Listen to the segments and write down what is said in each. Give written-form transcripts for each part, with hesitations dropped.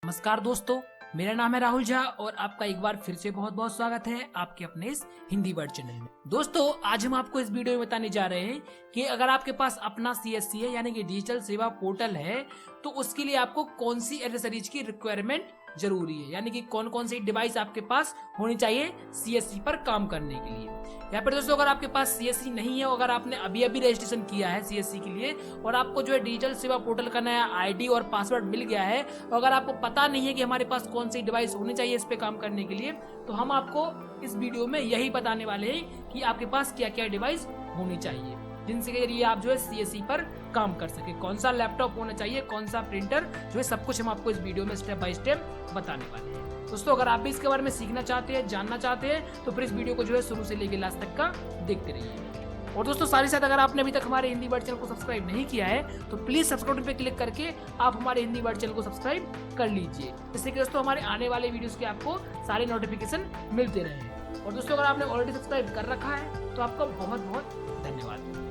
नमस्कार दोस्तों, मेरा नाम है राहुल झा और आपका एक बार फिर से बहुत बहुत स्वागत है आपके अपने इस हिंदी वर्ड चैनल में। दोस्तों, आज हम आपको इस वीडियो में बताने जा रहे हैं कि अगर आपके पास अपना सीएससी है यानी कि डिजिटल सेवा पोर्टल है तो उसके लिए आपको कौन सी एसेसरीज की रिक्वायरमेंट जरूरी है, यानी कि कौन कौन सी डिवाइस आपके पास होनी चाहिए सीएससी पर काम करने के लिए। यहाँ पर दोस्तों, अगर आपके पास सीएससी नहीं है, अगर आपने अभी अभी रजिस्ट्रेशन किया है सीएससी के लिए और आपको जो है डिजिटल सेवा पोर्टल का नया आईडी और पासवर्ड मिल गया है, और अगर आपको पता नहीं है कि हमारे पास कौन सी डिवाइस होनी चाहिए इस पे काम करने के लिए, तो हम आपको इस वीडियो में यही बताने वाले हैं कि आपके पास क्या क्या डिवाइस होनी चाहिए जिनसे के जरिए आप जो है सीएससी पर काम कर सके। कौन सा लैपटॉप होना चाहिए, कौन सा प्रिंटर, जो है सब कुछ हम आपको इस वीडियो में स्टेप बाय स्टेप बताने वाले हैं। दोस्तों, अगर आप भी इसके बारे में सीखना चाहते हैं, जानना चाहते हैं, तो फिर इस वीडियो को जो है शुरू से लेकर लास्ट तक का देखते रहिए। और दोस्तों, साथ ही साथ अगर आपने अभी तक हमारे हिंदी वर्ड चैनल को सब्सक्राइब नहीं किया है तो प्लीज सब्सक्राइब पे क्लिक करके आप हमारे हिंदी वर्ड चैनल को सब्सक्राइब कर लीजिए, जिससे कि दोस्तों हमारे आने वाले वीडियोस के आपको सारे नोटिफिकेशन मिलते रहे। और दोस्तों, अगर आपने ऑलरेडी सब्सक्राइब कर रखा है तो आपका बहुत बहुत धन्यवाद।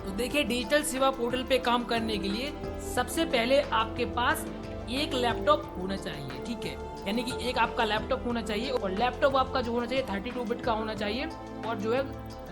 तो देखिए, डिजिटल सेवा पोर्टल पे काम करने के लिए सबसे पहले आपके पास एक लैपटॉप होना चाहिए, ठीक है। यानी कि एक आपका लैपटॉप होना चाहिए और लैपटॉप आपका जो होना चाहिए 32 बिट का होना चाहिए और जो है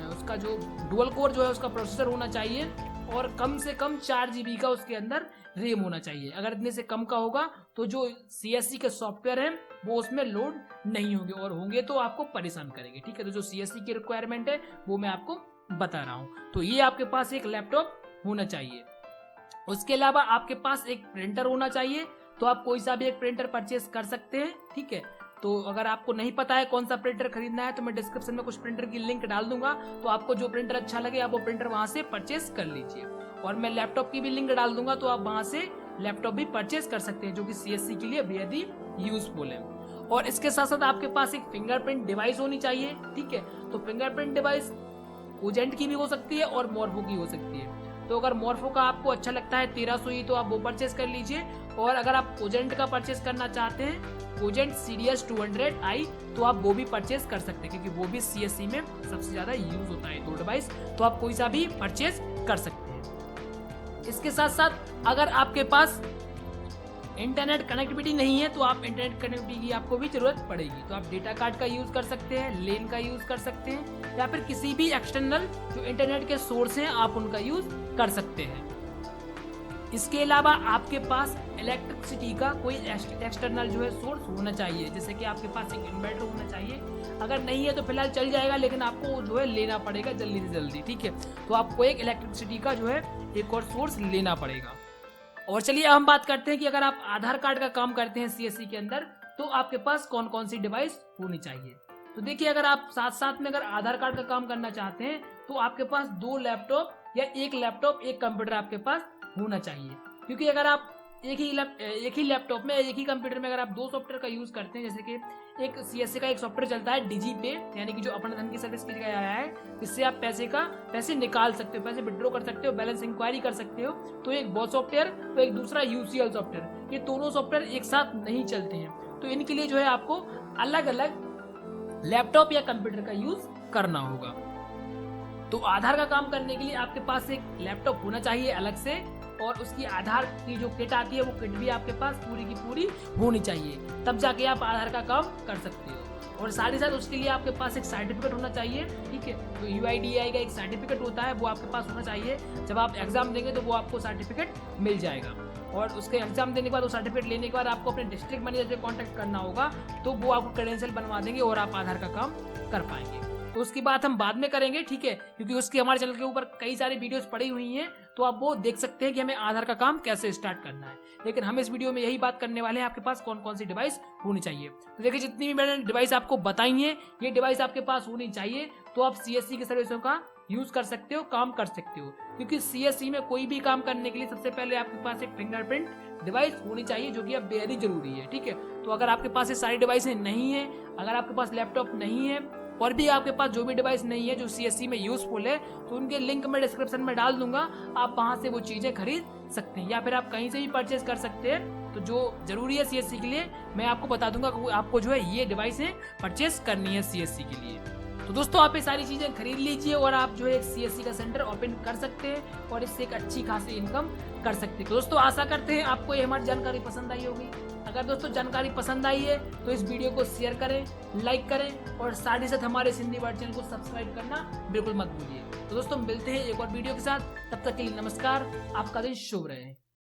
उसका जो डुअल कोर जो है उसका प्रोसेसर होना चाहिए और कम से कम 4 GB का उसके अंदर रैम होना चाहिए। अगर इतने से कम का होगा तो जो सीएससी के सॉफ्टवेयर हैं वो उसमें लोड नहीं होंगे, और होंगे तो आपको परेशान करेंगे, ठीक है। तो जो सीएससी की रिक्वायरमेंट है वो मैं आपको बता रहा हूँ। तो ये आपके पास एक लैपटॉप होना चाहिए। उसके अलावा आपके पास एक प्रिंटर होना चाहिए, तो आप कोई सा भी एक प्रिंटर परचेस कर सकते हैं, ठीक है। तो अगर आपको नहीं पता है कौन सा प्रिंटर खरीदना है तो मैं डिस्क्रिप्शन में कुछ प्रिंटर की लिंक डाल दूंगा, तो आपको जो प्रिंटर अच्छा लगे आप वो प्रिंटर वहां से परचेस कर लीजिए। और मैं लैपटॉप की भी लिंक डाल दूंगा, तो आप वहां से लैपटॉप भी परचेस कर सकते हैं, जो कि सीएससी के लिए बेहद ही यूजफुल है। और इसके साथ साथ आपके पास एक फिंगरप्रिंट डिवाइस होनी चाहिए, ठीक है। तो फिंगरप्रिंट डिवाइस कोजेंट की भी हो सकती है और मॉर्फो की हो सकती है। तो अगर मॉर्फो का आपको अच्छा लगता है 1300 ही, तो आप वो परचेस कर लीजिए। और अगर आप कोजेंट का परचेस करना चाहते हैं, कोजेंट सीडीएस 200i, तो आप वो भी परचेस कर सकते हैं, क्योंकि वो भी सीएससी में सबसे ज्यादा यूज होता है दो डिवाइस, तो आप कोई सा भी परचेस कर सकते हैं। इसके साथ साथ अगर आपके पास इंटरनेट कनेक्टिविटी नहीं है तो आप इंटरनेट कनेक्टिविटी की आपको भी जरूरत पड़ेगी, तो आप डेटा कार्ड का यूज कर सकते हैं, लेन का यूज कर सकते हैं, या फिर किसी भी एक्सटर्नल जो इंटरनेट के सोर्स हैं आप उनका यूज कर सकते हैं। इसके अलावा आपके पास इलेक्ट्रिसिटी का कोई एक्सटर्नल जो है सोर्स होना चाहिए, जैसे कि आपके पास एक इन्वर्टर होना चाहिए। अगर नहीं है तो फिलहाल चल जाएगा, लेकिन आपको जो है लेना पड़ेगा जल्दी से जल्दी, ठीक है। तो आपको एक इलेक्ट्रिसिटी का जो है एक और सोर्स लेना पड़ेगा। और चलिए अब हम बात करते हैं कि अगर आप आधार कार्ड का काम करते हैं सीएससी के अंदर तो आपके पास कौन कौन सी डिवाइस होनी चाहिए। तो देखिए, अगर आप साथ साथ में अगर आधार कार्ड का काम करना चाहते हैं तो आपके पास 2 लैपटॉप या एक लैपटॉप एक कंप्यूटर आपके पास होना चाहिए, क्योंकि अगर आप एक ही लैपटॉप में एक ही कंप्यूटर में अगर आप 2 सॉफ्टवेयर का यूज करते हैं, जैसे कि एक सीएससी का एक सॉफ्टवेयर चलता है डिजीपे, यानी कि जो अपने धन की सर्विस की जगह आया है, इससे आप पैसे निकाल सकते हो, पैसे विड्रॉ कर सकते हो, बैलेंस इंक्वायरी कर सकते हो। तो एक वो सॉफ्टवेयर, तो एक दूसरा यूसीएल सॉफ्टवेयर, ये दोनों सॉफ्टवेयर एक साथ नहीं चलते हैं, तो इनके लिए जो है आपको अलग अलग लैपटॉप या कंप्यूटर का यूज करना होगा। तो आधार का काम करने के लिए आपके पास एक लैपटॉप होना चाहिए अलग से, और उसकी आधार की जो किट आती है वो किट भी आपके पास पूरी की पूरी होनी चाहिए, तब जाके आप आधार का काम कर सकते हो। और साथ ही साथ उसके लिए आपके पास एक सर्टिफिकेट होना चाहिए, ठीक है। तो यूआईडीआई का एक सर्टिफिकेट होता है, वो आपके पास होना चाहिए। जब आप एग्जाम देंगे तो वो आपको सर्टिफिकेट मिल जाएगा, और उसके एग्जाम देने के बाद वो सर्टिफिकेट लेने के बाद आपको अपने डिस्ट्रिक्ट मैनेजर से कॉन्टैक्ट करना होगा, तो वो आपको क्रेडेंशियल बनवा देंगे और आप आधार का काम कर पाएंगे। तो उसकी बात हम बाद में करेंगे, ठीक है, क्योंकि उसकी हमारे चैनल के ऊपर कई सारी वीडियोस पड़ी हुई हैं, तो आप वो देख सकते हैं कि हमें आधार का काम कैसे स्टार्ट करना है। लेकिन हम इस वीडियो में यही बात करने वाले हैं आपके पास कौन कौन सी डिवाइस होनी चाहिए। तो देखिए, जितनी भी मैंने डिवाइस आपको बताई है ये डिवाइस आपके पास होनी चाहिए, तो आप सीएससी की सर्विसों का यूज कर सकते हो, काम कर सकते हो। क्योंकि सीएससी में कोई भी काम करने के लिए सबसे पहले आपके पास एक फिंगरप्रिंट डिवाइस होनी चाहिए, जो कि अब बेहद ही जरूरी है, ठीक है। तो अगर आपके पास ये सारी डिवाइसें नहीं है, अगर आपके पास लैपटॉप नहीं है, और भी आपके पास जो भी डिवाइस नहीं है जो सीएससी में यूजफुल है, तो उनके लिंक मैं डिस्क्रिप्शन में डाल दूंगा, आप वहां से वो चीजें खरीद सकते हैं, या फिर आप कहीं से भी परचेज कर सकते हैं। तो जो जरूरी है सीएससी के लिए मैं आपको बता दूंगा कि आपको जो है ये डिवाइसें परचेज करनी है सीएससी के लिए। तो दोस्तों, आप ये सारी चीजें खरीद लीजिए और आप जो है एक सीएससी का सेंटर ओपन कर सकते हैं और इससे एक अच्छी खासी इनकम कर सकते हैं। तो दोस्तों, आशा करते हैं आपको ये हमारी जानकारी पसंद आई होगी। अगर दोस्तों जानकारी पसंद आई है तो इस वीडियो को शेयर करें, लाइक करें और साथ ही साथ हमारे हिंदी वर्ड चैनल को सब्सक्राइब करना बिल्कुल मत भूलिए। तो दोस्तों मिलते हैं एक और वीडियो के साथ, तब तक के लिए नमस्कार, आपका दिन शुभ रहे।